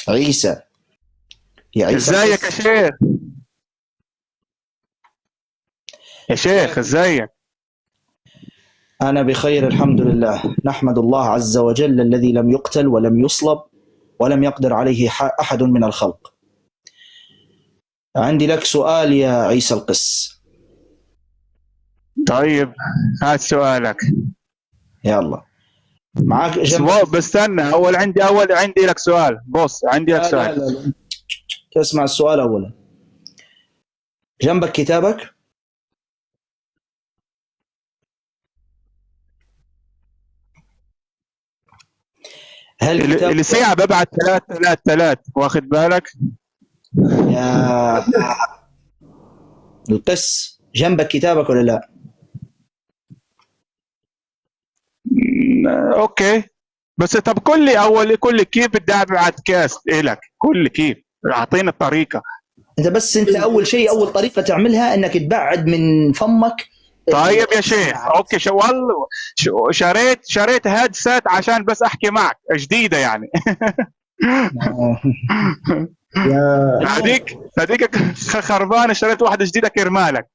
عيسى، يا عيسى ازيك يا شيخ؟ يا شيخ ازيك؟ أنا بخير الحمد لله، نحمد الله عز وجل الذي لم يقتل ولم يصلب ولم يقدر عليه أحد من الخلق. عندي لك سؤال يا عيسى القس. طيب هات سؤالك. يلا، معاك جنبك. بستنى، اول عندي لك سؤال. بص عندي لك لا لا سؤال. لا لا. تسمع السؤال أولا. جنبك كتابك. هل كتابك اللي ساعة ببعت ثلاث واخد بالك؟ يا القس، جنبك كتابك ولا لا؟ اوكي. بس طب قل لي كيف بدي ابعت كاست الك؟ قل لي كيف، اعطيني الطريقة. انت اول شيء، اول طريقه تعملها انك تبعد من فمك طيب يا شيخ السماعات. اوكي، شو والله شريت هيدسет عشان بس احكي معك، جديدة يعني. يا هذيك خربانة، اشتريت واحدة جديدة كرمالك.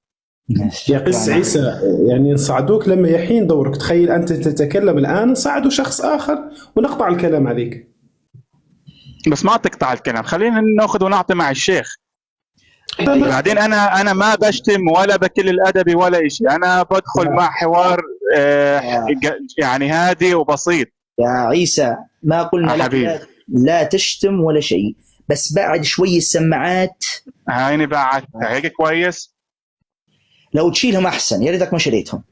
يا قس شكرا. عيسى، يعني نصعدوك لما يحين دورك. تخيل أنت تتكلم الآن، نصعدوا شخص آخر ونقطع الكلام عليك. بس ما تقطع الكلام، خلينا ناخذ ونعطي مع الشيخ. بعدين انا ما بشتم ولا بكل الادبي ولا شيء، انا بدخل مع حوار يعني هادي وبسيط. يا عيسى، ما قلنا لك حبيبي لا تشتم ولا شيء، بس بعد شوي السماعات. هايني بعتها هيك كويس. لو تشيلهم احسن، يا ريتك ما شريتهم.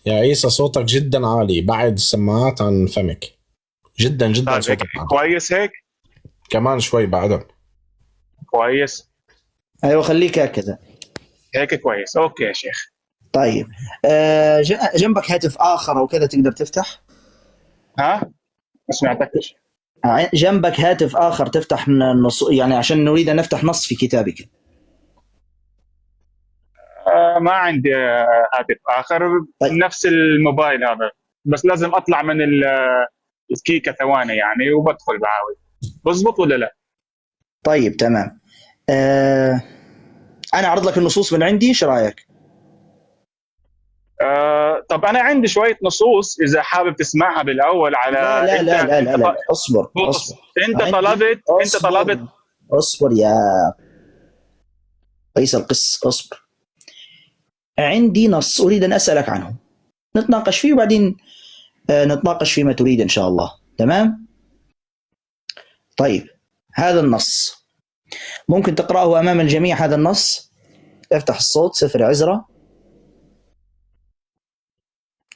يا عيسى صوتك جدا عالي، بعد السماعات عن فمك. جدا جدا طيب صوتك هيك عالي. كويس، هيك كمان شوي بعدها. كويس، ايوه خليك هكذا. هيك كويس. اوكي يا شيخ. طيب، جنبك هاتف اخر او كذا تقدر تفتح. ها ما سمعتكش. جنبك هاتف اخر تفتح نص، يعني عشان نريد ان نفتح نص في كتابك. ما عندي هاتف اخر. طيب. نفس الموبايل هذا، بس لازم اطلع من الكيكه ثواني يعني وبدخل بعاود. بزبط ولا لا؟ طيب تمام. انا اعرض لك النصوص من عندي، ايش رايك؟ طب انا عندي شويه نصوص اذا حابب تسمعها بالاول على. لا لا لا لا لا, لا. اصبر بص، اصبر. انت عندي طلبت انت طلبت اصبر يا رئيس القس، اصبر. عندي نص اريد ان اسالك عنه، نتناقش فيه وبعدين نتناقش فيما تريد ان شاء الله. تمام. طيب، هذا النص ممكن تقراه امام الجميع. هذا النص، افتح الصوت. سفر عزرا،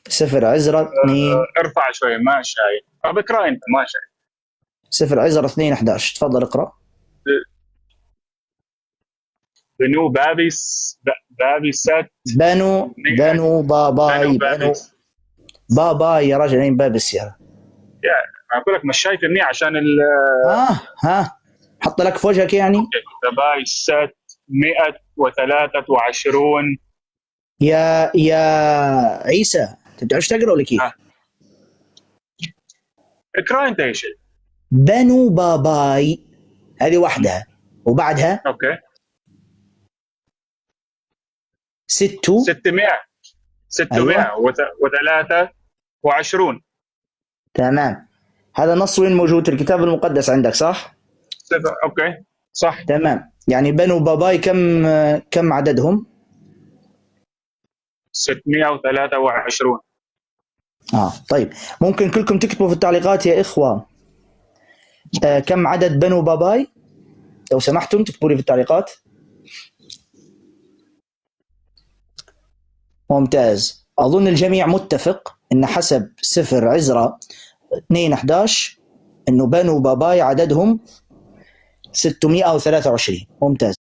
سفر عزرا 2. ارفع شوي ما شايف. طب اقرا انت ما شايف. سفر عزرا 2:11. تفضل اقرا. بنو بابيست. بنو باباي. بنو باباي يا رجل، اين بابس يا اقول لك مش شايف منيح عشان ها حط لك في وجهك يعني. بابيست 123. يا عيسى، انت بتعرفش تقرا ولا كيف؟ اقرا انت ايش. بنو باباي هذه وحدها، وبعدها اوكي 600. 623. تمام. هذا نص وين موجود في الكتاب المقدس عندك، صح؟ اوكي صح. تمام. يعني بنو باباي كم عددهم؟ 623. طيب، ممكن كلكم تكتبوا في التعليقات يا إخوة كم عدد بنو باباي؟ لو سمحتم تكتبوا لي في التعليقات. ممتاز. أظن الجميع متفق أن حسب سفر عزرا 2:11 أنه بنو باباي عددهم 623. ممتاز.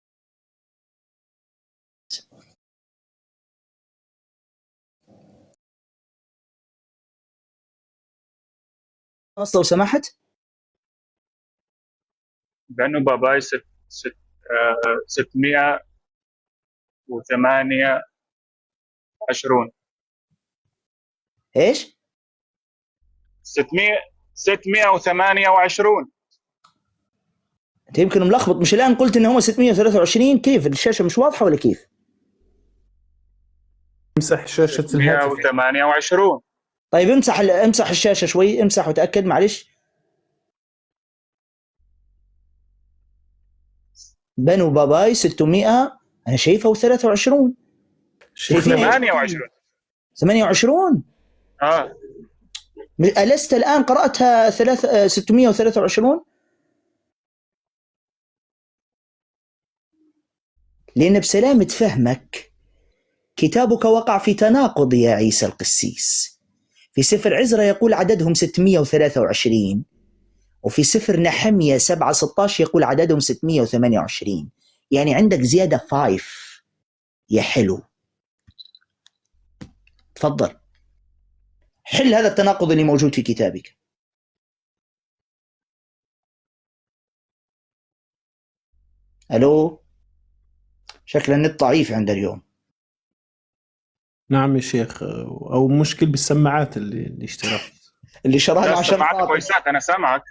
لو سمحت. بنو باباي 628. ايش؟ 628. انت يمكن ملخبط، مش الان قلت ان هم 623؟ كيف الشاشه مش واضحه ولا كيف؟ امسح شاشه الهاتف. 628. طيب امسح الشاشه شوي، امسح وتاكد معلش. بنو باباي 600 انا شايفها و23. شايفين 28. 28. ألست الآن قرأتها 623؟ لأن بسلامة فهمك كتابك وقع في تناقض يا عيسى القسيس. في سفر عزرا يقول عددهم 623، وفي سفر نحمية 7:16 يقول عددهم 628. يعني عندك زيادة 5 يا حلو. تفضل حل هذا التناقض اللي موجود في كتابك. ألو، شكل النت ضعيف عند اليوم. نعم يا شيخ، او مشكل بالسماعات اللي اشتراها. اللي شراها له عشان سمعك خاطر. كويسات، انا سمعك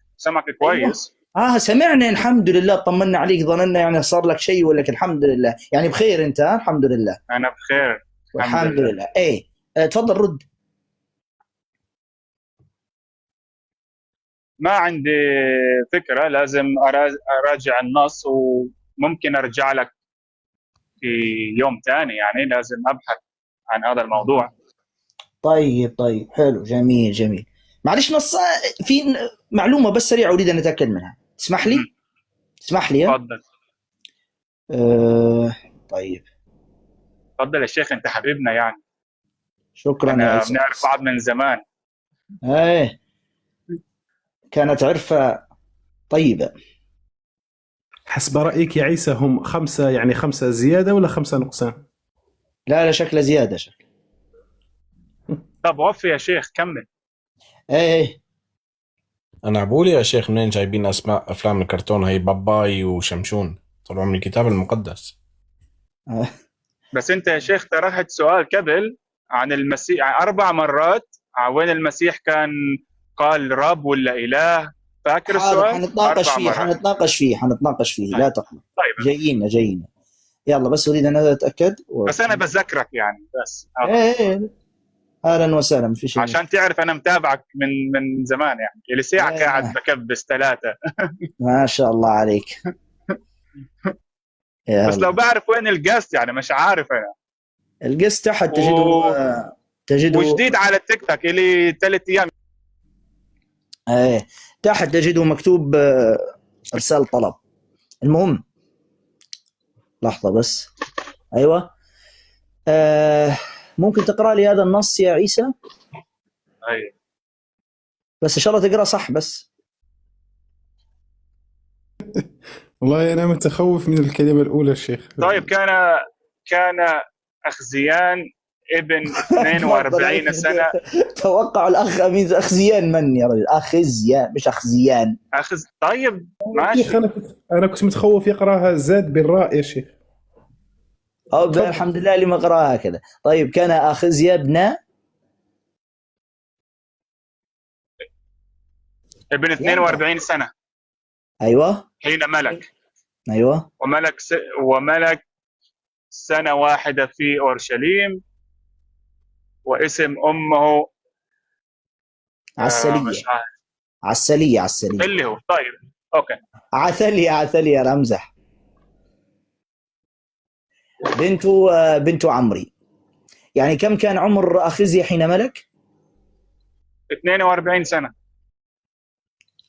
كويس. سمعنا الحمد لله، طمنا عليك، ظننا يعني صار لك شيء، ولا الحمد لله يعني بخير انت؟ الحمد لله. انا بخير الحمد لله. ايه تفضل رد. ما عندي فكرة، لازم أراجع النص، وممكن أرجع لك في يوم ثاني، يعني لازم أبحث عن هذا الموضوع. طيب حلو، جميل. معلش نص في معلومة بس سريعة أريد أن أتأكد منها، تسمح لي؟ تسمح لي؟ تفضل. طيب تفضل يا شيخ، أنت حبيبنا يعني. شكرا يا عيسى. بنعرف بعض من زمان. ايه كانت عرفة طيبة. حسب رأيك يا عيسى هم 5، يعني 5 زيادة ولا 5 نقصان؟ لا شكله زيادة شكل. طب وفي يا شيخ، كمل. ايه انا عبولي يا شيخ، منين جايبين اسماء افلام الكرتون هي باباي وشمشون؟ طلعوا من الكتاب المقدس. بس أنت يا شيخ طرحت سؤال قبل عن المسيح 4 مرات، وين المسيح كان قال رب ولا إله؟ فاكر السؤال؟ حنتناقش فيه. لا تقلق. طيب جايين. يلا بس أريد أن أتأكد بس أنا بذكرك يعني بس. ايه أهلا وسهلا، ما في شيء. عشان تعرف أنا متابعك من زمان، يعني اللي ساعة قاعد بكبس 3. ما شاء الله عليك. بس لو بعرف وين القست، يعني مش عارف أنا. القست تحت تجده وجديد على التيك توك اللي 3 أيام. ايه تحت تجده مكتوب ارسال طلب. المهم لحظة بس. ايوه ممكن تقرأ لي هذا النص يا عيسى؟ أيوة. بس ان شاء الله تقرأ صح بس. والله أنا متخوف من الكلمة الأولى الشيخ. طيب كان أخزيان ابن 42 سنة. توقع الأخ أمين أخزيان من يا رجل؟ أخزيان مش أخزيان. طيب ماشي. أنا كنت متخوف يقراها زاد بالراء يا شيخ. الحمد لله اللي ما قراها كذا. طيب كان أخزيا ابن 42 سنة. أيوة. حين ملك. أيوة. وملك سنة واحدة في أورشليم، واسم أمه عسلية. اللي هو طيب أوكي. عثلية أنا أمزح. بنت عمري. يعني كم كان عمر أخزيا حين ملك؟ 42 سنة.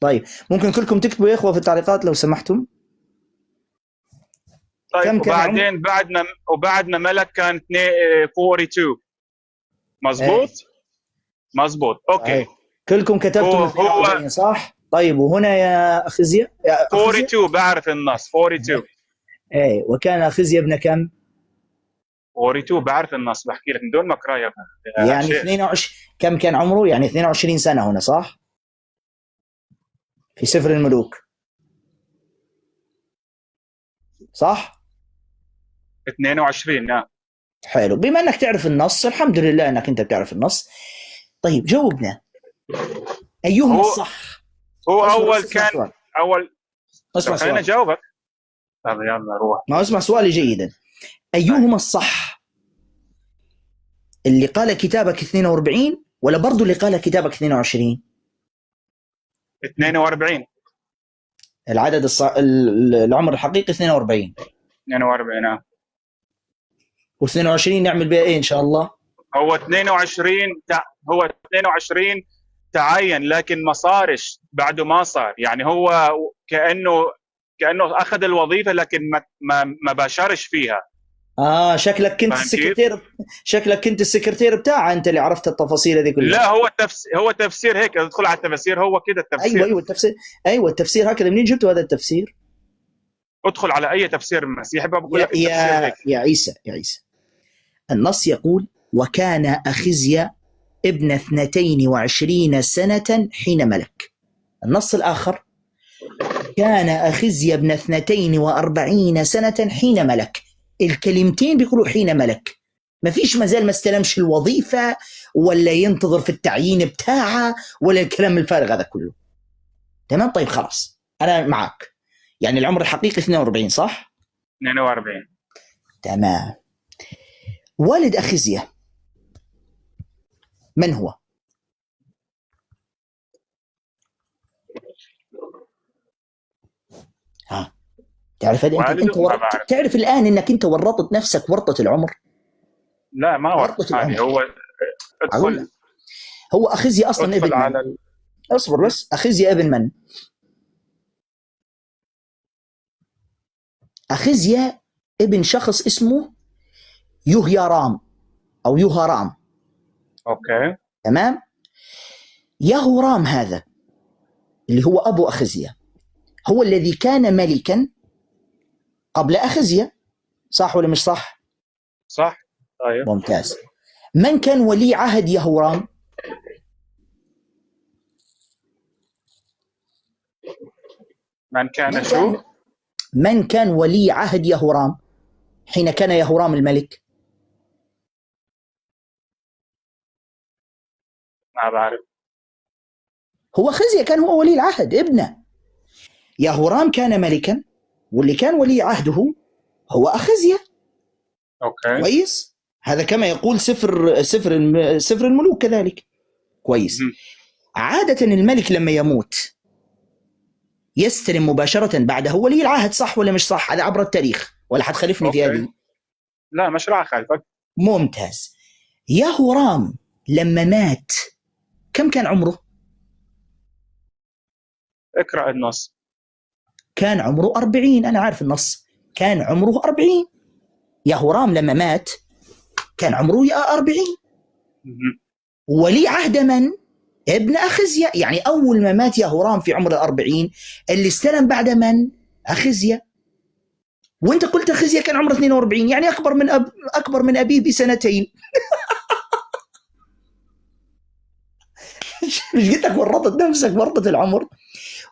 طيب ممكن كلكم تكتبوا يا إخوة في التعليقات لو سمحتم. طيب وبعدين بعد ما ملك كان 42. مظبوط اوكي. كلكم كتبتوا 42 صح؟ طيب وهنا يا أخزيا 42 بعرف النص 42. ايه وكان أخزيا ابن كم؟ 42 بعرف النص، بحكي لك من دون ما اقرا يا يعني 22. كم كان عمره؟ يعني 22 سنة هنا صح؟ في سفر الملوك صح؟ 22 نعم. حلو، بما انك تعرف النص الحمد لله انك انت بتعرف النص. طيب جاوبنا، أيهما هو الصح؟ هو أصبر أول بس اسمع كان سؤال. أول. اسمع خلينا سؤال. أجاوبك. طب يلا روح. ما اسمع سؤالي جيدا. أيهما الصح؟ اللي قال كتابك 42 ولا برضو اللي قال كتابك 22؟ 42. العدد العمر الحقيقي 42. 42 و22 نعمل بها ايه ان شاء الله؟ هو 22 تعين، لكن ما صارش بعده، ما صار يعني. هو كأنه أخذ الوظيفة لكن ما باشرش فيها. شكلك كنت السكرتير، شكلك كنت السكرتير بتاعه انت اللي عرفت التفاصيل هذه كلها. لا، هو تفسير هيك. ادخل على التفاسير، هو كده التفسير. ايوه التفسير، ايوه التفسير هكذا. منين جبتوا هذا التفسير؟ ادخل على اي تفسير مسيحي بقول لك التفسير هيك. يا عيسى النص يقول: وكان أخزيا ابن 22 سنة حين ملك. النص الآخر: كان أخزيا ابن 42 سنة حين ملك. الكلمتين بيقولوا حين ملك، ما فيش مازال ما استلمش الوظيفة ولا ينتظر في التعيين بتاعه ولا الكلام الفارغ هذا كله. تمام؟ طيب خلاص أنا معك. يعني العمر الحقيقي 42 صح؟ 42. تمام. والد أخزيا من هو؟ تعرف هذه؟ انت تعرف الان انك انت ورطت نفسك ورطه العمر. لا ما ورطت هذه. هو ادخل. هو أخزيا اصلا ابن من؟ اصبر بس. أخزيا ابن من؟ أخزيا ابن شخص اسمه يهيرام او يهرام. اوكي تمام. يهورام هذا اللي هو ابو أخزيا هو الذي كان ملكا قبل أخزيا، صح ولا مش صح؟ صح. طيب ممتاز. من كان ولي عهد يهورام؟ من كان ولي عهد يهورام حين كان يهورام الملك؟ ما بعرف. هو أخزيا كان هو ولي العهد ابنه. يهورام كان ملكا واللي كان ولي عهده هو أخزيا. اوكي كويس. هذا كما يقول سفر الملوك كذلك. كويس. عادة الملك لما يموت يستلم مباشرة بعده ولي العهد، صح ولا مش صح؟ هذا عبر التاريخ، ولا حتخالفني في هذه؟ لا مش راح اخالفك. ممتاز. يهورام لما مات كم كان عمره؟ اقرأ النص. كان عمره 40. أنا عارف النص. كان عمره 40. يهورام لما مات كان عمره 40. ولي عهد من؟ ابن أخزيا. يعني أول ما مات يهورام في عمر 40 اللي استلم بعد من؟ أخزيا. وانت قلت أخزيا كان عمره 42، يعني أكبر من أبيه بسنتين. مش قلت لك ورطت نفسك ورطة العمر؟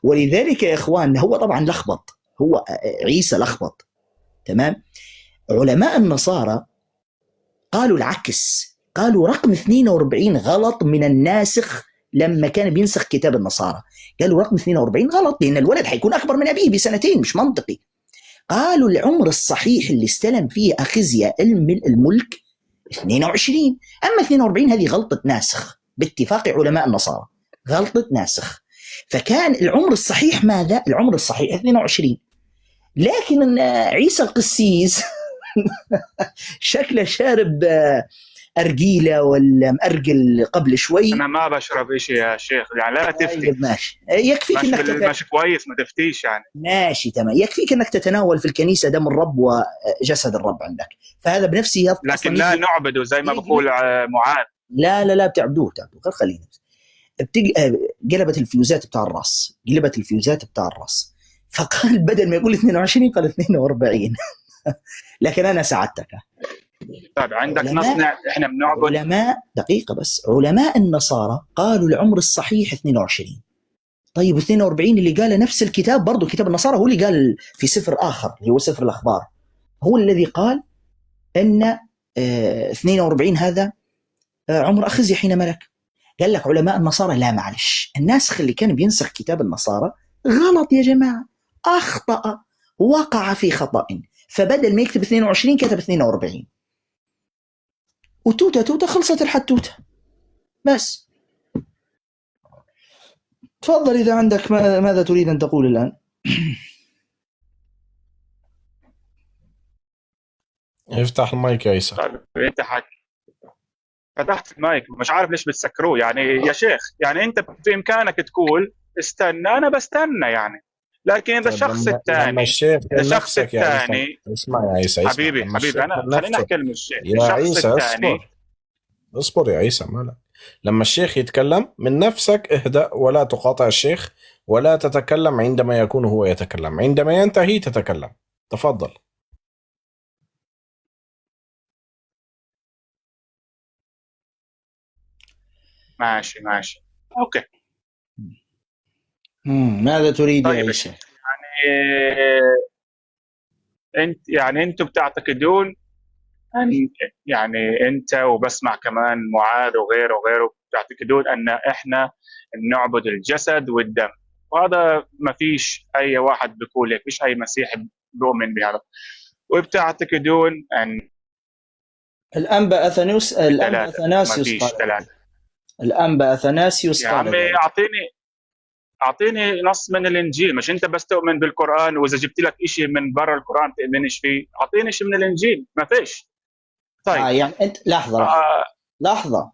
ولذلك يا إخوان هو طبعا لخبط، هو عيسى لخبط. تمام. علماء النصارى قالوا العكس، قالوا رقم 42 غلط من الناسخ لما كان بينسخ كتاب النصارى. قالوا رقم 42 غلط لأن الولد حيكون أكبر من أبيه بسنتين، مش منطقي. قالوا العمر الصحيح اللي استلم فيه أخزيا الملك 22. أما 42 هذه غلطة ناسخ باتفاق علماء النصارى، غلطة ناسخ. فكان العمر الصحيح ماذا؟ العمر الصحيح 22. لكن عيسى القسيس شكله شارب أرجيلة ولا مأرجل قبل شوي. أنا ما بشرب إشي يا شيخ، يعني لا تفتي. طيب ماشي، يكفيك إنك ماشي كويس، ما تفتيش يعني. ماشي تمام، يكفيك إنك تتناول في الكنيسة دم الرب وجسد الرب عندك، فهذا بنفسه. لكن لا نعبده زي ما بقول معاذ. لا بتعبدوه. خلينا قلبت الفيوزات بتاع الراس، فقال بدل ما يقول 22 قال 42. لكن أنا ساعدتك. طيب عندك نصنع احنا بنعبد. علماء النصارى قالوا العمر الصحيح 22. طيب 42 اللي قال نفس الكتاب، برضو كتاب النصارى هو اللي قال في سفر آخر اللي هو سفر الأخبار، هو الذي قال أن 42 هذا عمر أخزيا حين ملك. قال لك علماء النصارى لا معلش، الناسخ اللي كان بينسخ كتاب النصارى غلط يا جماعة، أخطأ، وقع في خطأ، فبدل ما يكتب 22 كتب 42، وتوتة توتة خلصت الحتوتة. بس تفضل إذا عندك ماذا تريد أن تقول الآن؟ افتح المايك يا عيسى. طيب انت فتحت المايك، مش عارف ليش بتسكروه يعني يا شيخ. يعني انت بامكانك تقول استنى، انا بستنى يعني. لكن اذا الشخص لما الثاني الشيخ من الشخص نفسك يا عيسى، الثاني اسمع يا عيسى، اسمع. حبيبي لما الشيخ انا من خليني نفسه احكي الشيخ. يا الشخص عيسى الثاني اصبر يا عيسى، مالك. لما الشيخ يتكلم من نفسك اهدأ، ولا تقاطع الشيخ، ولا تتكلم عندما يكون هو يتكلم، عندما ينتهي تتكلم. تفضل. ماشي اوكي. ماذا تريد يا طيب عيسى؟ يعني انتم بتعتقدون يعني انت وبسمع كمان معاذ وغيره بتعتقدون ان احنا نعبد الجسد والدم، وهذا ما فيش اي واحد بيقول هيك، فيش اي مسيحي بيؤمن بهذا. وبتعتقدون ان الأنبا أثناسيوس ما فيش قال ذلك. ثلاثه. الأنبا أثناسيوس يا قال عمي ذلك. اعطيني نص من الانجيل، مش انت بس تؤمن بالقران، واذا جبت لك شيء من برا القران تؤمنش فيه. اعطيني شيء من الانجيل. ما فيش. طيب يعني أنت لحظة.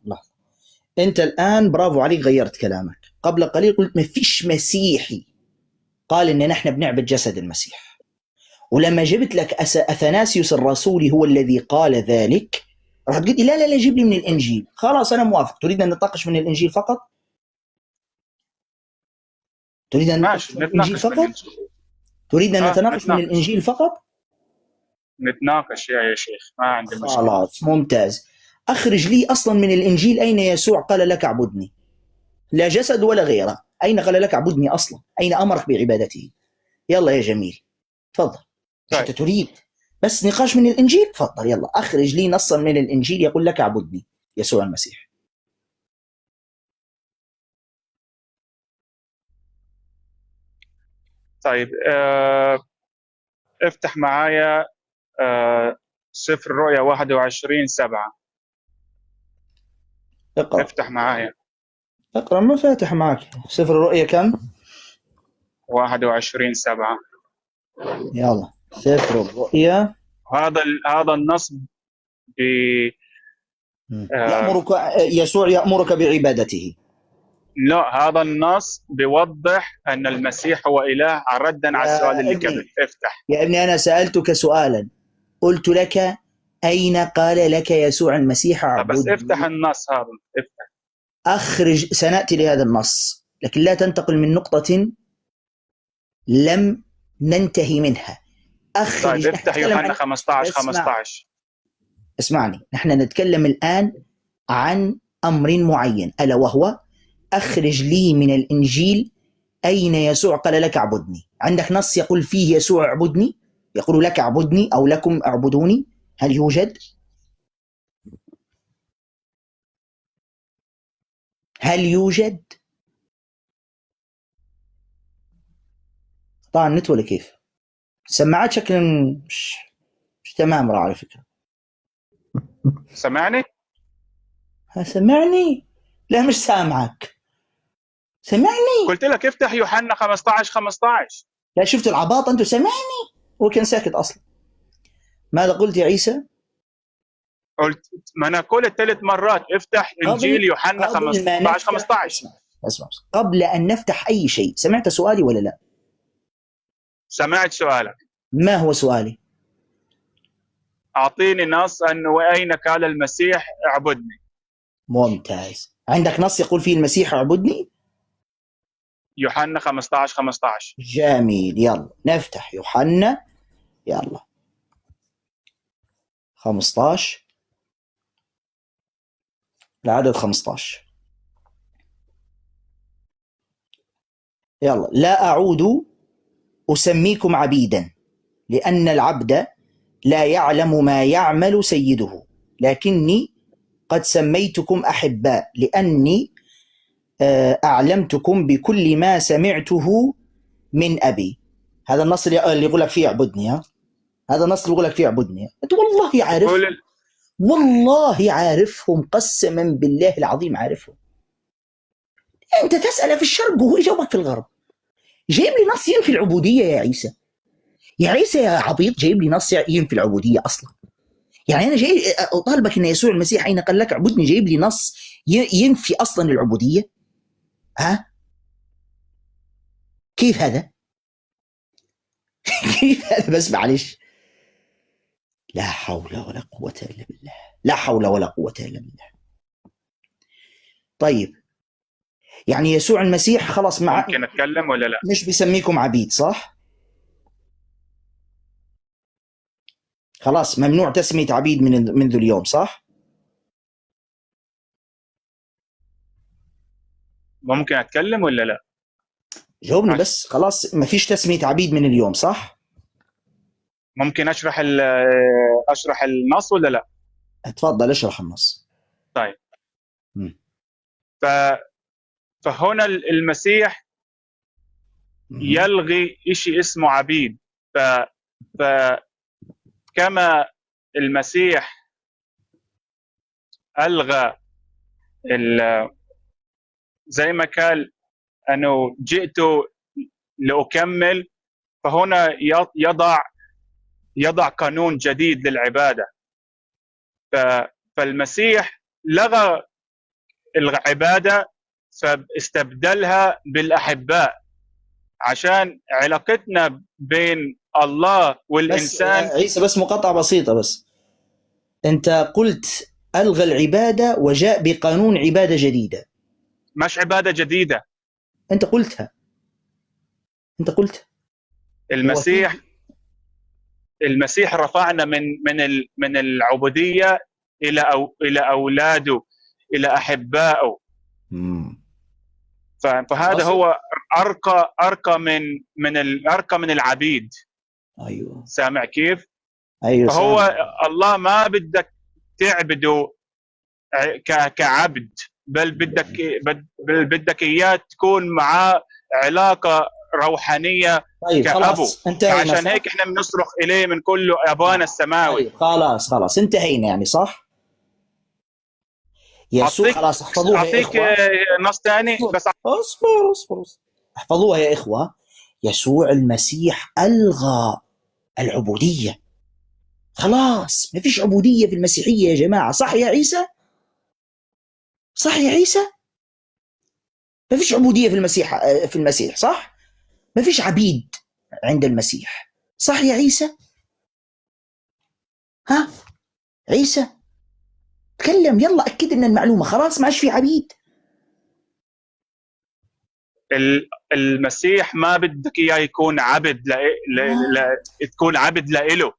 أنت الآن برافو عليك غيرت كلامك. قبل قليل قلت ما فيش مسيحي قال إن نحن بنعبد جسد المسيح، ولما جبت لك أثناسيوس الرسولي هو الذي قال ذلك، راح تقول لا جيب لي من الإنجيل. خلاص أنا موافق. تريد أن نتناقش من الإنجيل فقط؟ تريد أن نتناقش من الإنجيل فقط؟ تريد أن نتناقش من الإنجيل فقط؟ نتناقش يا شيخ، ما عندي مشكلة. خلاص ممتاز. أخرج لي أصلا من الإنجيل أين يسوع قال لك اعبدني، لا جسد ولا غيره. أين قال لك اعبدني أصلا؟ أين أمرك بعبادته؟ يلا يا جميل تفضل. طيب. أنت تريد بس نقاش من الإنجيل؟ تفضل يلا أخرج لي نصا من الإنجيل يقول لك اعبدني يسوع المسيح. طيب افتح معايا سفر الرؤيا 21:7. اقرأ. افتح معايا. اقرأ، ما فاتح معك سفر الرؤيا كم؟ 21:7. يلا سفر الرؤيا. هذا النص يأمرك يسوع يأمرك بعبادته. لا، هذا النص بيوضح أن المسيح هو إله، ردا على السؤال اللي قبل. افتح يا ابني، أنا سألتك سؤالا قلت لك أين قال لك يسوع المسيح اعبدني؟ بس افتح النص هذا، افتح. أخرج، سنأتي لهذا النص، لكن لا تنتقل من نقطة لم ننتهي منها. أخرج. طيب افتح يوحنا 15:15. اسمعني، نحن نتكلم الآن عن أمر معين، ألا وهو أخرج لي من الإنجيل أين يسوع قال لك اعبدني. عندك نص يقول فيه يسوع اعبدني، يقول لك اعبدني أو لكم اعبدوني؟ هل يوجد؟ هل يوجد؟ طبعا النت ولا كيف؟ سماعات شكل مش تمام على فكرة. سمعني؟ سمعني؟ لا مش سامعك. سمعني. قلت لك افتح يوحنا 15:15. لا شفتوا العباط أنتوا؟ سمعني. هو كان ساكت أصلا. ماذا قلت يا عيسى؟ قلت، ما أنا قلت 3 مرات افتح إنجيل يوحنا 15:15. اسمع. قبل أن نفتح أي شيء، سمعت سؤالي ولا لا؟ سمعت سؤالك. ما هو سؤالي؟ أعطيني نص أنه أين قال المسيح اعبدني. ممتاز. عندك نص يقول فيه المسيح اعبدني؟ يوحنا 15:15. جميل. يلا نفتح يوحنا. يلا 15 العدد 15. يلا. لا أعود أسميكم عبيدا، لأن العبد لا يعلم ما يعمل سيده، لكني قد سميتكم أحباء، لأني أعلمتكم بكل ما سمعته من أبي. هذا النص اللي يقول لك فيه اعبدني. هذا النص اللي يقول لك فيه اعبدني. أنت والله عارف، والله عارفهم، قسما بالله العظيم عارفهم. أنت تسأله في الشرق وهو يجاوبك في الغرب. جايب لي نص ينفي العبودية يا عيسى. يا عيسى يا عبيط، جايب لي نص ينفي العبودية أصلا. يعني أنا جاي أطالبك أن يسوع المسيح حين قال لك اعبدني جايب لي نص ينفي أصلا العبودية. ها كيف هذا؟ كيف هذا؟ بس معلش، لا حول ولا قوة إلا بالله، لا حول ولا قوة إلا بالله. طيب يعني يسوع المسيح خلاص ممكن أتكلم ولا لا؟ مش بيسميكم عبيد صح؟ خلاص ممنوع تسمية عبيد منذ اليوم صح؟ ممكن أتكلم ولا لا؟ جاوبني بس، خلاص ما فيش تسمية عبيد من اليوم صح؟ ممكن أشرح النص ولا لا؟ اتفضل اشرح النص. طيب فهنا المسيح يلغي شيء اسمه عبيد. فكما المسيح ألغى زي ما قال أنه جئت لأكمل، فهنا يضع قانون جديد للعبادة. فالمسيح لغى العبادة فاستبدلها بالأحباء، عشان علاقتنا بين الله والإنسان. بس عيسى بس مقاطعة بسيطة بس، أنت قلت ألغى العبادة وجاء بقانون عبادة جديدة. مش عبادة جديدة، أنت قلتها. المسيح رفعنا من العبودية إلى أولاده، إلى أحبائه. فهذا هو أرقى من العبيد. أيوة. سامع كيف؟ أيوة. فهو الله ما بدك تعبده كعبد، بل بدك إياه تكون معاه علاقة روحانية. طيب كأبو. عشان هيك إحنا بنصرخ إليه من كل أبانا السماوي. طيب خلاص انتهينا يعني صح؟ يسوع خلاص احفظوها يا أعطيك نص ثاني بس. اصبر احفظوها يا إخوة. يسوع المسيح ألغى العبودية. خلاص ما فيش عبودية في المسيحية يا جماعة. صح يا عيسى؟ صح يا عيسى؟ ما فيش عبودية في المسيح صح؟ ما فيش عبيد عند المسيح صح يا عيسى؟ ها عيسى تكلم يلا، أكد لنا المعلومة. خلاص ما عادش في عبيد. المسيح ما بدك إياه يكون عبد تكون عبد لإله،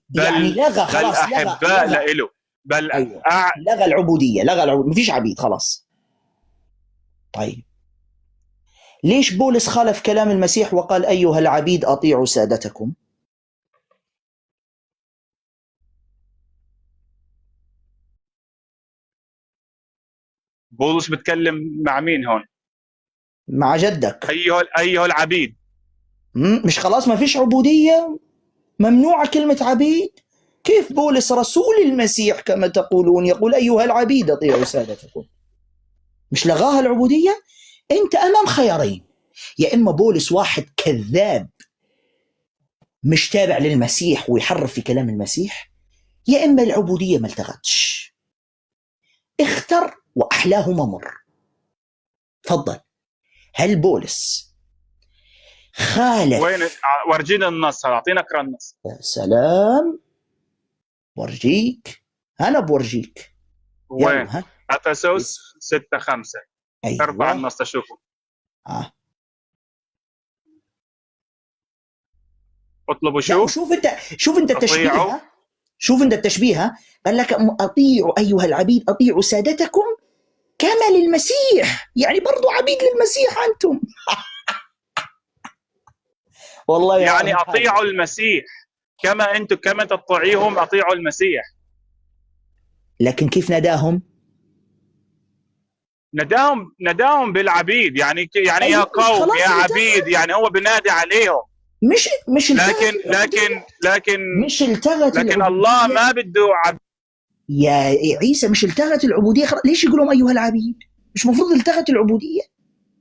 بل يعني لغى خلاص، أحباء لإله، بل أيوة. لغى العبودية، ما فيش عبيد خلاص. طيب ليش بولس خالف كلام المسيح وقال أيها العبيد أطيعوا سادتكم؟ بولس بتكلم مع مين هون؟ مع جدك. أيها العبيد. مش خلاص ما فيش عبودية، ممنوعة كلمة عبيد. كيف بولس رسول المسيح كما تقولون يقول أيها العبيد أطيعوا سادتكم؟ مش لغاها العبودية؟ أنت أمام خيارين، يا إما بولس واحد كذاب مش تابع للمسيح ويحرف في كلام المسيح، يا إما العبودية ما التغتش. اختر وأحلاهما مر. تفضل. هل بولس خالف؟ وين ورجينا النص، اعطينا اقرا النص. سلام ورجيك، انا بورجيك. وين؟ افسس 6:5. أيوة. ارفع النص اشوفه. اطلبوا شوف انت التشبيه. شوف انت التشبيه. قال لك اطيعوا ايها العبيد اطيعوا سادتكم كما للمسيح، يعني برضو عبيد للمسيح انتم. والله يعني اطيعوا المسيح كما انتم كما تطيعوهم، اطيعوا المسيح. لكن كيف ناداهم؟ نداهم بالعبيد، يعني يا أيوة، قوم خلاص يا انتهى. عبيد، يعني هو بنادي عليهم. مش التغت لكن العبودية. مش التغت لكن الله العبودية ما بده يا عيسى، مش التغت العبودية. ليش يقولون أيها العبيد؟ مش المفروض التغت العبودية؟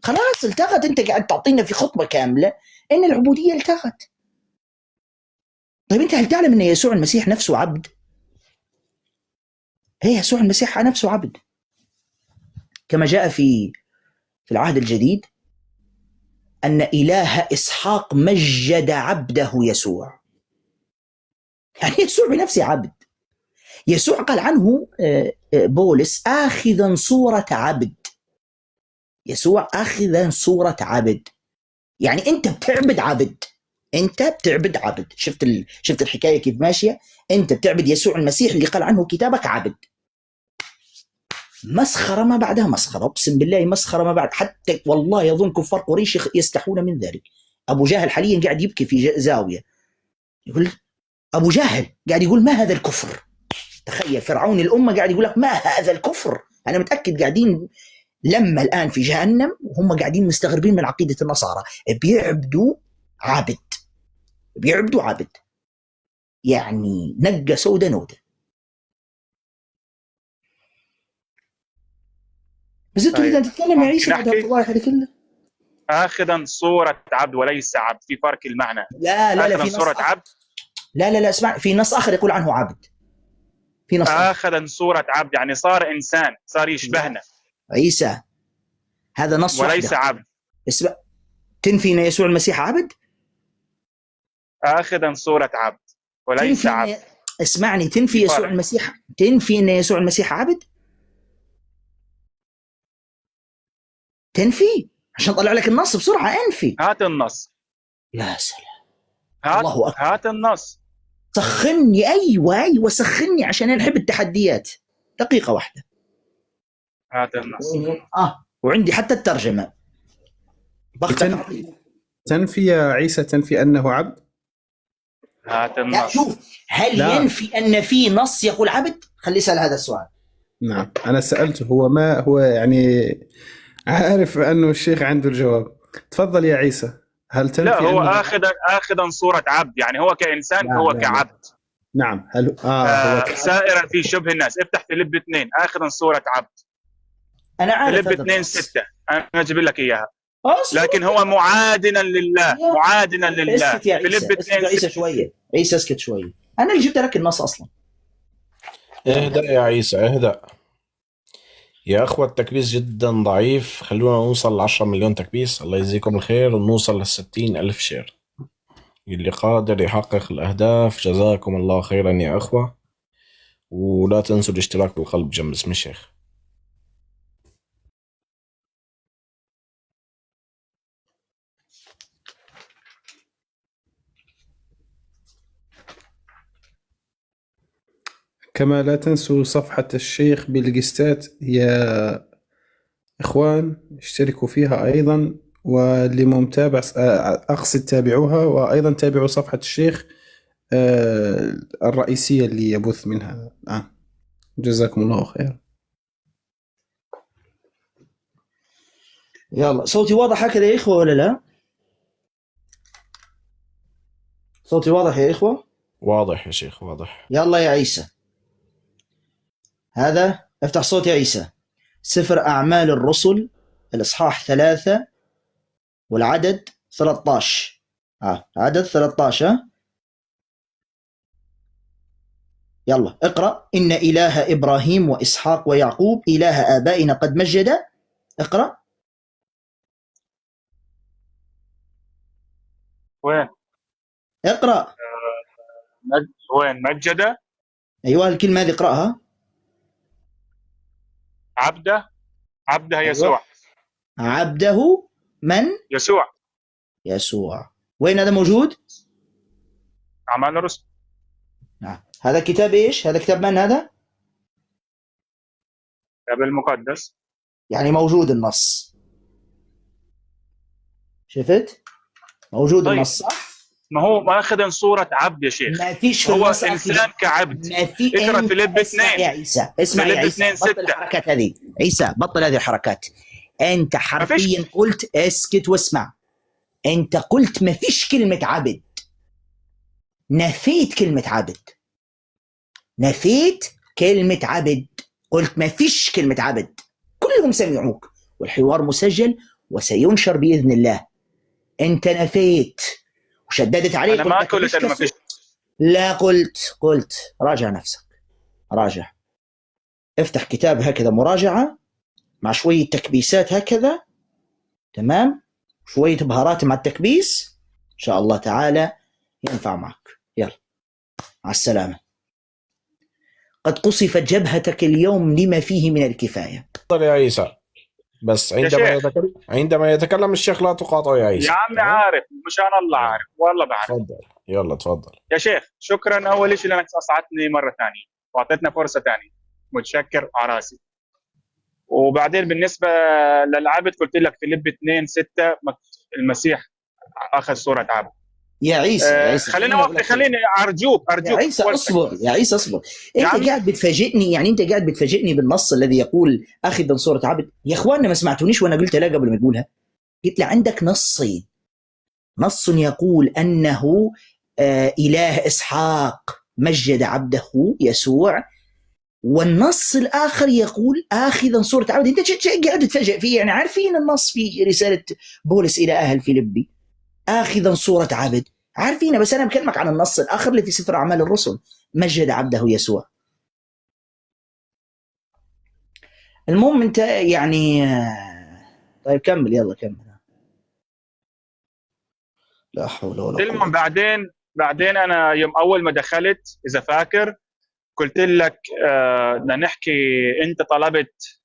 خلاص التغت. أنت قاعد تعطينا في خطبة كاملة إن العبودية التغت. طيب أنت هل تعلم أن يسوع المسيح نفسه عبد؟ هي يسوع المسيح نفسه عبد، كما جاء في العهد الجديد أن إله إسحاق مجد عبده يسوع. يعني يسوع بنفسه عبد. يسوع قال عنه بولس آخذا صورة عبد. يسوع آخذا صورة عبد، يعني أنت بتعبد عبد. أنت بتعبد عبد. شفت الحكاية كيف ماشية؟ أنت بتعبد يسوع المسيح اللي قال عنه كتابك عبد. مسخرة ما بعدها مسخرة، أقسم بالله مسخرة ما بعد. حتى والله يظن كفار قريش يستحون من ذلك. أبو جهل حاليا قاعد يبكي في زاوية، يقول أبو جهل قاعد يقول ما هذا الكفر. تخيل فرعون الأمة قاعد يقول لك ما هذا الكفر. أنا متأكد قاعدين لما الآن في جهنم وهم قاعدين مستغربين من عقيدة النصارى، بيعبدوا عبد. بيعبدوا عبد، يعني نقة سودة نودة. بس انت تريد ان تتكلم يا عيسى بعد الفضائح هذه كلها؟ آخذا صورة عبد وليس عبد، في فرق المعنى. لا في صورة عبد. لا اسمع، في نص آخر يقول عنه عبد. في نص آخذا صورة عبد يعني صار إنسان، صار يشبهنا. عيسى هذا نص وليس عبد. اسمع، تنفي ان يسوع المسيح عبد؟ آخذا صورة عبد وليس عبد. اسمعني، تنفي يسوع المسيح، تنفي ان يسوع المسيح عبد؟ تنفي عشان طلع لك النص بسرعة. انفي. هات النص. يا سلام. الله أكبر. هات النص. سخني. ايوه سخني عشان نحب التحديات. دقيقة واحدة. هات النص. وعندي حتى الترجمة. تنفي يا عيسى، تنفي أنه عبد؟ هات النص. لا شوف، هل ينفي أن في نص يقول عبد؟ خلي يسأل هذا السؤال. نعم أنا سألته، هو ما هو يعني عارف أنه الشيخ عنده الجواب. تفضل يا عيسى. هل تنفي؟ لا هو آخذا صورة عبد، يعني هو كإنسان هو كعبد. نعم. هل هو سائرا في شبه الناس. افتح فيليب 2 آخذا صورة عبد. أنا عارف. فيليب 2:6 أنا أجيب لك إياها. لكن هو معادنا لله. معادنا لله. اسكت يا عيسى. اسكت يا عيسى شوية. عيسى اسكت شوية. أنا اللي جبت لك النص أصلا. اهدأ يا عيسى اهدأ يا أخوة. التكبيس جدا ضعيف، خلونا نوصل 10 مليون تكبيس، الله يجزيكم الخير، ونوصل 60,000 شير. اللي قادر يحقق الأهداف جزاكم الله خيرا يا أخوة. ولا تنسوا الاشتراك بالقلب جنب اسم الشيخ. كما لا تنسوا صفحة الشيخ بالقستات يا إخوان، اشتركوا فيها أيضا، واللي متابع أقصد تابعوها، وأيضا تابعوا صفحة الشيخ الرئيسية اللي يبث منها الآن. جزاكم الله خير. يلا صوتي واضح هكذا يا إخوة ولا لا؟ صوتي واضح يا إخوة؟ واضح يا شيخ واضح. يلا يا عيسى، هذا افتح صوت يا عيسى. سفر أعمال الرسل الإصحاح 3 والعدد 13. عدد 13. يلا اقرأ. إن إله إبراهيم وإسحاق ويعقوب إله آبائنا قد مجد. اقرأ. وين؟ اقرأ. وين مجد؟ أيوة الكلمة هذه اقرأها. عبده يسوع. عبده من؟ يسوع. وين هذا موجود؟ أعمال الرسل. هذا كتاب إيش؟ هذا كتاب من هذا؟ كتاب المقدس. يعني موجود النص. شفت؟ موجود. طيب. النص صح؟ ما هو ماخذ صورة عبد يا شيخ. ما فيش في هو النص إنسان كعبد. ما في. اقرأ أنت فيليب اسمع 2. يا عيسى، اسمع يا فيليب عيسى، 2 بطل 6. الحركات هذه. عيسى بطل هذه الحركات. أنت ما فيش. حرفيا قلت اسكت واسمع. أنت قلت ما فيش كلمة عبد، نفيت كلمة عبد، نفيت كلمة عبد، قلت ما فيش كلمة عبد. كلهم سمعوك والحوار مسجل وسينشر بإذن الله. أنت نفيت وشددت عليه. أنا ما قلت أنا ما فيش. لا قلت راجع نفسك، راجع، افتح كتاب هكذا مراجعة مع شوية تكبيسات هكذا، تمام، شوية بهارات مع التكبيس، إن شاء الله تعالى ينفع معك. يلا مع السلامة. قد قصفت جبهتك اليوم لما فيه من الكفاية. تفضل يا عيسى، بس عندما يتكلم الشيخ لا تقاطعه يا عيسى. يا عمي عارف، مش أنا الله عارف والله بعرف. تفضل، يلا تفضل يا شيخ شكرا أول شيء لأنك أسعدتني مرة ثانية وأعطيتنا فرصة ثانية، متشكر على راسي. وبعدين بالنسبة للعبد قلت لك فيليب 2 6 المسيح أخذ صورة عبد. يا عيسى يا عيسى خليني أرجوك يا عيسى اصبر، يا عيسى اصبر. انت قاعد بتفاجئني، يعني انت قاعد بتفاجئني بالنص الذي يقول اخذا صورة عبد. يا اخواننا ما سمعتونيش وانا قلت لا قبل ما يقولها؟ قلت له عندك نصين، نص يقول انه اله اسحاق مجد عبده يسوع، والنص الاخر يقول اخذا صورة عبد. انت قاعد تتفاجئ فيه، يعني عارفين النص في رسالة بولس الى اهل فيلبي آخذا صورة عبد، عارفين، بس أنا بكلمك عن النص الآخر اللي في سفر أعمال الرسل، مجد عبده يسوع. المهم أنت يعني طيب كمل، يلا كمل. لا حول ولا قوة. المهم بعدين أنا يوم أول ما دخلت إذا فاكر قلت لك بدنا نحكي، أنت طلبت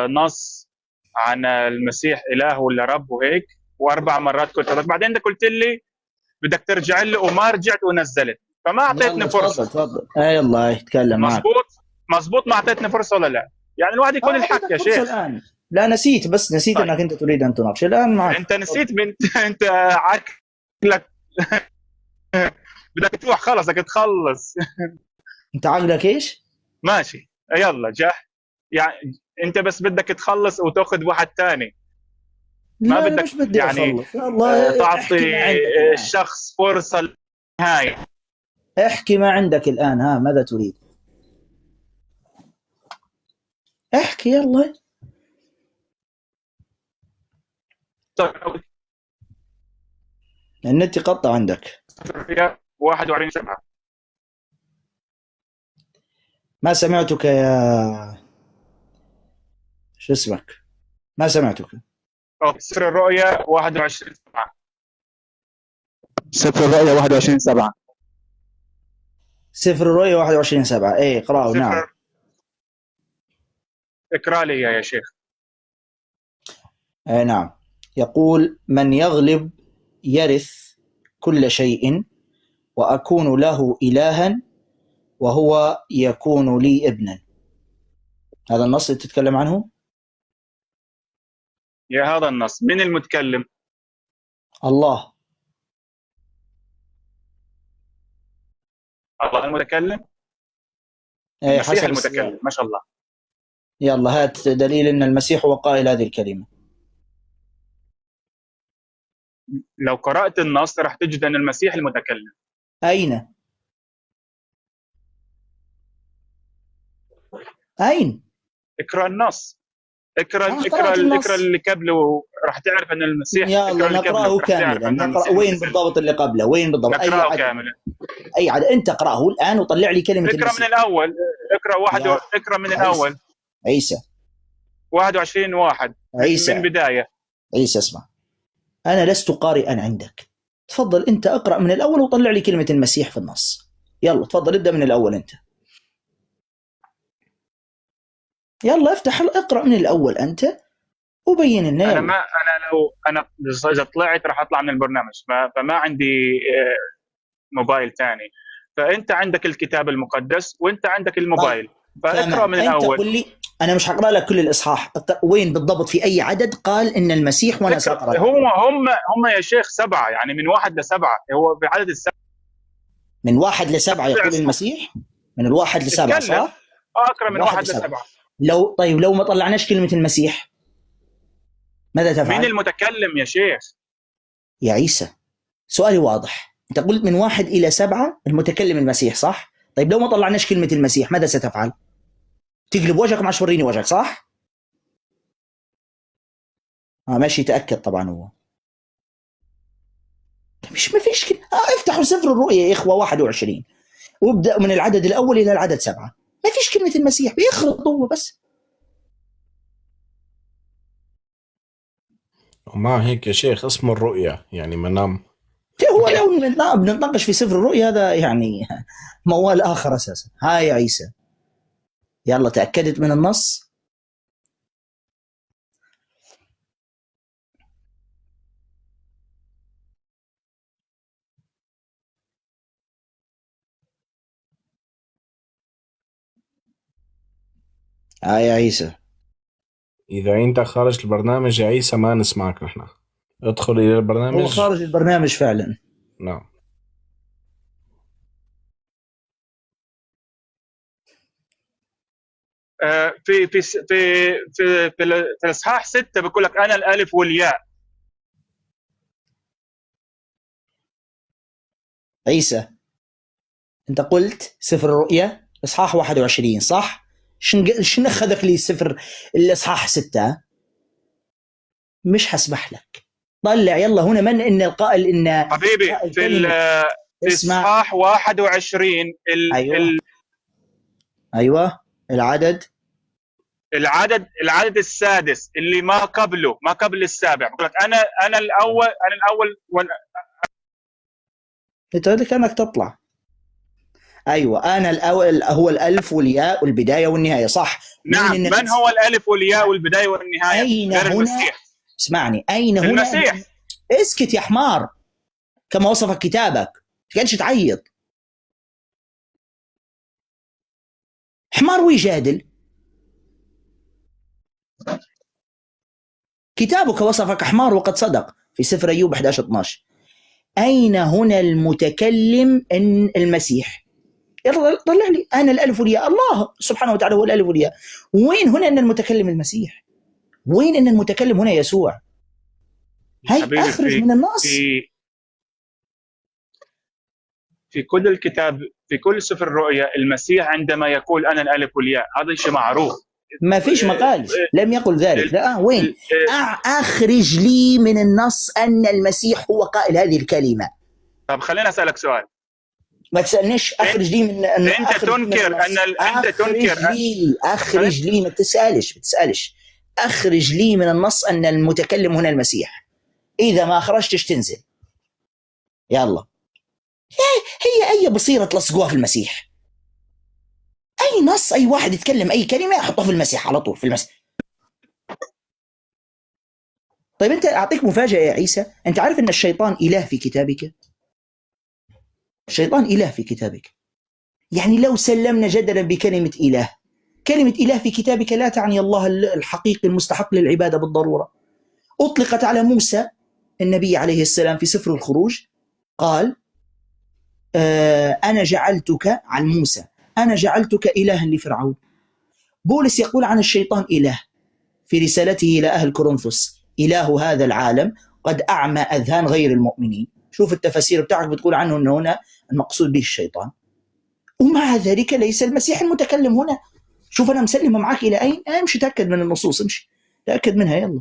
نص عن المسيح إله ولا رب وهيك، وأربع مرات قلت لك. بعدين أنت قلت لي بدك ترجع لي وما رجعت ونزلت، فما اعطيتني فرصه. تفضل يلا اتكلم معك. مظبوط ما اعطيتني فرصه ولا لا؟ يعني الواحد يكون الحق يا شيخ. الآن لا نسيت، بس نسيت طيب. انك انت تريد ان تناقش الان معك. انت نسيت انت عقلك بدك تروح خلص، بدك تخلص. انت عقلك ايش؟ ماشي يلا يعني انت بس بدك تخلص وتاخذ واحد ثاني، ما بدك يعني تعطي الشخص فرصة للنهاية. احكي ما عندك الآن، ها ماذا تريد؟ احكي يلا. طيب. النت يقطع عندك. 21/7 ما سمعتك يا شو اسمك؟ ما سمعتك. سفر الرؤيا 21/7. سفر الرؤيا 21/7. سفر الرؤيا 21/7. ايه اقرأه. نعم اقرأ لي يا شيخ. نعم. يقول من يغلب يرث كل شيء وأكون له إلها وهو يكون لي ابنا. هذا النص اللي تتكلم عنه؟ يا هذا النص من المتكلم؟ الله. الله المتكلم؟ المسيح المتكلم ما شاء الله. يلا هات دليل أن المسيح هو قائل هذه الكلمة. لو قرأت النص راح تجد أن المسيح المتكلم. أين؟ اقرأ النص. اقرأ اللي قبله راح تعرف أن المسيح. يلا نقرأه كاملا. نقرأ وين بالضبط اللي قبله؟ وين بالضبط؟ نقرأه كاملا. أي عدد؟ أنت اقرأه الآن وطلع لي كلمة اقرأ من الأول. اقرأ من الأول. عيسى 21:1 من بداية. عيسى اسمع، أنا لست قارئا عندك، تفضل أنت اقرأ من الأول وطلع لي كلمة المسيح في النص. يلا تفضل ابدأ من الأول أنت. يلا افتح اقرأ من الأول أنت وبين لنا. أنا إذا طلعت راح أطلع من البرنامج، فما عندي موبايل ثاني. فأنت عندك الكتاب المقدس وأنت عندك الموبايل. فاقرأ من أنت الأول. قل لي، أنا مش هقرأ لك كل الإصحاح، وين بالضبط في أي عدد قال إن المسيح، وأنا سأقرأ لك. هم يا شيخ 7، يعني من 1 ل7 هو بعدد ال7. من 1 ل7 يقول المسيح، من 1 ل7 اتكلم. صح؟ اقرا من 1 ل7. لو ما طلعناش كلمة المسيح ماذا تفعل؟ مين المتكلم يا شيخ؟ يا عيسى سؤالي واضح، أنت قلت من 1 إلى 7 المتكلم المسيح صح؟ طيب لو ما طلعناش كلمة المسيح ماذا ستفعل؟ تقلب وجهك مع شوريني وجهك صح؟ ماشي، تأكد طبعا هو مش ما فيش كده. افتحوا سفر الرؤيا يا إخوة 21 وابدأ من العدد الأول إلى العدد 7، ما فيش كلمة المسيح، بيخرط هو بس. ومع هيك يا شيخ اسمه الرؤيا يعني منام. هو لو بنتناقش في سفر الرؤيا هذا يعني موال آخر أساسا. هاي يا عيسى يلا تأكدت من النص؟ هاي يا عيسى إذا أنت خارج البرنامج يا عيسى ما نسمعك نحن. ادخل إلى هو البرنامج. خارج البرنامج فعلا. نعم. في في في في الاصحاح 6 بيقول لك انا الالف والياء. عيسى انت قلت سفر الرؤيا اصحاح 21 صح؟ شن اخذك لي سفر الاصحاح 6؟ مش حسمح لك. طلع يلا هنا من ان القائل ان حبيبي في اصحاح 21 ايوه العدد السادس اللي ما قبل السابع بقول لك انا الاول انت لك انك تطلع. ايوه انا الاول هو الالف والياء والبدايه والنهايه صح. نعم. من هو الالف والياء والبدايه والنهايه؟ اين غير هنا المسيح. اسمعني، اين هنا المسيح؟ اسكت يا حمار كما وصفك كتابك، تكنش تعيط حمار ويجادل. كتابك وصفك حمار وقد صدق في سفر أيوب 11-12. أين هنا المتكلم إن المسيح؟ يلا طلع لي أنا الألف والياء، الله سبحانه وتعالى هو الألف والياء. وين هنا أن المتكلم المسيح؟ وين أن المتكلم هنا يسوع؟ هاي أخرج من النص. في كل الكتاب، في كل سفر الرؤيا المسيح عندما يقول أنا الألف والياء هذا شيء معروف. ما فيش مقال لم يقل ذلك. لا وين؟ أخرج لي من النص أن المسيح هو قائل هذه الكلمة. طب خلينا أسألك سؤال. ما تسألنيش أخرج لي من أنت تنكر أخرج لي ما تسألش أخرج لي من النص أن المتكلم هنا المسيح. إذا ما أخرجتش تنزل. يلا هي أي بصيرة تلصقوها في المسيح. أي نص أي واحد يتكلم أي كلمة أحطها في المسيح على طول في المسيح. طيب أنت أعطيك مفاجأة يا عيسى، أنت عارف أن الشيطان إله في كتابك؟ الشيطان إله في كتابك. يعني لو سلمنا جدلا بكلمة إله، كلمة إله في كتابك لا تعني الله الحقيقي المستحق للعبادة بالضرورة. أطلقت على موسى النبي عليه السلام في سفر الخروج، قال أنا جعلتك عن موسى أنا جعلتك إلها لفرعون. بولس يقول عن الشيطان إله في رسالته إلى أهل كورنثوس، إله هذا العالم قد أعمى أذهان غير المؤمنين. شوف التفاسير بتاعك بتقول عنه أنه هنا المقصود به الشيطان، ومع ذلك ليس المسيح المتكلم هنا. شوف أنا مسلمة معك إلى أين؟ امشي تأكد من النصوص، امشي تأكد منها يلا.